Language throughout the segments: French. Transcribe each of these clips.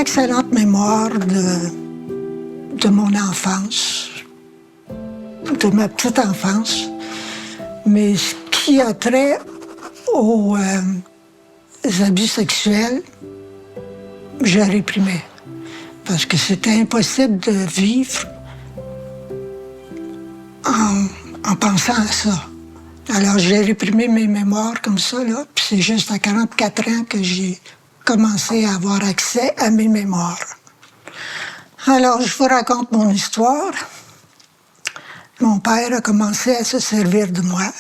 excellente mémoire de mon enfance, de ma petite enfance, mais ce qui a trait aux abus sexuels, je réprimais. Parce que c'était impossible de vivre en pensant à ça. Alors j'ai réprimé mes mémoires comme ça, là, puis c'est juste à 44 ans que j'ai commencé à avoir accès à mes mémoires. Alors je vous raconte mon histoire. Mon père a commencé à se servir de moi,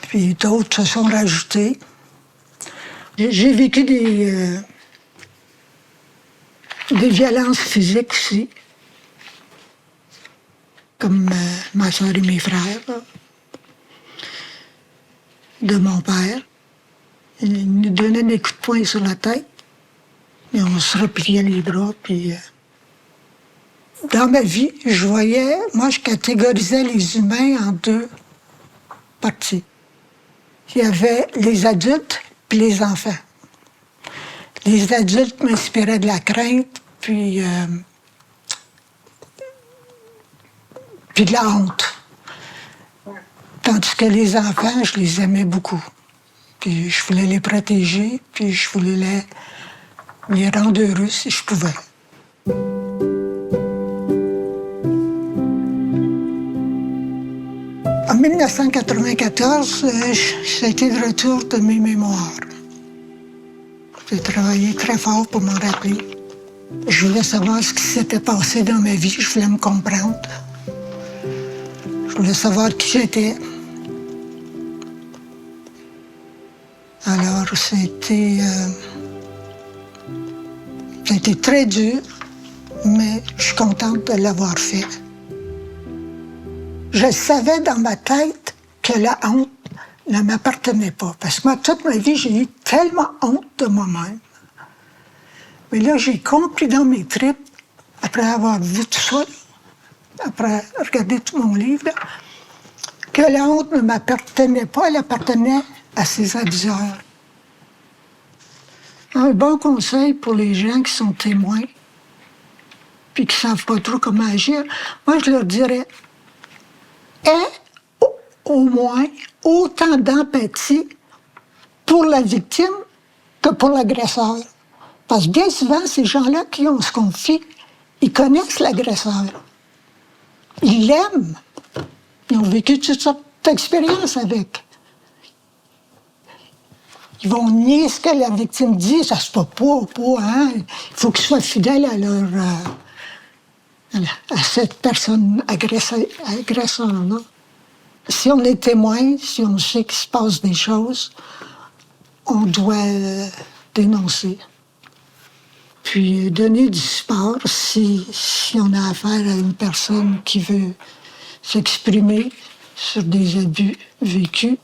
puis d'autres se sont rajoutés. J'ai vécu des violences physiques aussi, comme ma soeur et mes frères, là, de mon père. Il nous donnait des coups de poing sur la tête, et on se repliait les bras, puis... Dans ma vie, je catégorisais les humains en deux parties. Il y avait les adultes puis les enfants. Les adultes m'inspiraient de la crainte, puis de la honte. Tandis que les enfants, je les aimais beaucoup. Puis je voulais les protéger, puis je voulais les rendre heureux si je pouvais. En 1994, j'ai été de retour de mes mémoires. J'ai travaillé très fort pour m'en rappeler. Je voulais savoir ce qui s'était passé dans ma vie, je voulais me comprendre. Je voulais savoir qui j'étais. Alors, c'était très dur, mais je suis contente de l'avoir fait. Je savais dans ma tête que la honte ne m'appartenait pas. Parce que moi, toute ma vie, j'ai eu tellement honte de moi-même. Mais là, j'ai compris dans mes tripes, après avoir vu tout ça, après regarder tout mon livre, là, que la honte ne m'appartenait pas, elle appartenait à ses abuseurs. Un bon conseil pour les gens qui sont témoins, puis qui ne savent pas trop comment agir, moi, je leur dirais: aie au moins autant d'empathie pour la victime que pour l'agresseur. Parce que bien souvent, ces gens-là qui on se confie, ils connaissent l'agresseur. Ils l'aiment. Ils ont vécu toutes sortes d'expériences avec. Ils vont nier ce que la victime dit, ça se peut pas, hein. Il faut qu'ils soient fidèles à cette personne agresseur-là. Si on est témoin, si on sait qu'il se passe des choses, on doit dénoncer. Puis donner du support si on a affaire à une personne qui veut s'exprimer sur des abus vécus.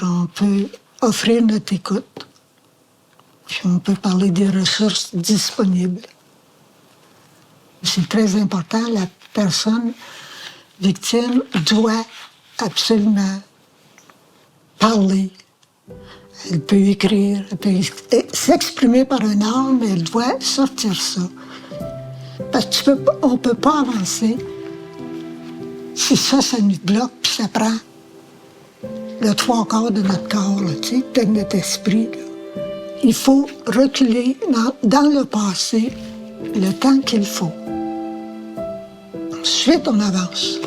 On peut offrir notre écoute, puis on peut parler des ressources disponibles. C'est très important, la personne victime doit absolument parler. Elle peut écrire, elle peut s'exprimer par un art, mais elle doit sortir ça. Parce qu'on ne peut pas avancer si ça nous bloque, puis ça prend le 3/4 de notre corps, de notre esprit. Là. Il faut reculer dans le passé le temps qu'il faut. Ensuite, on avance.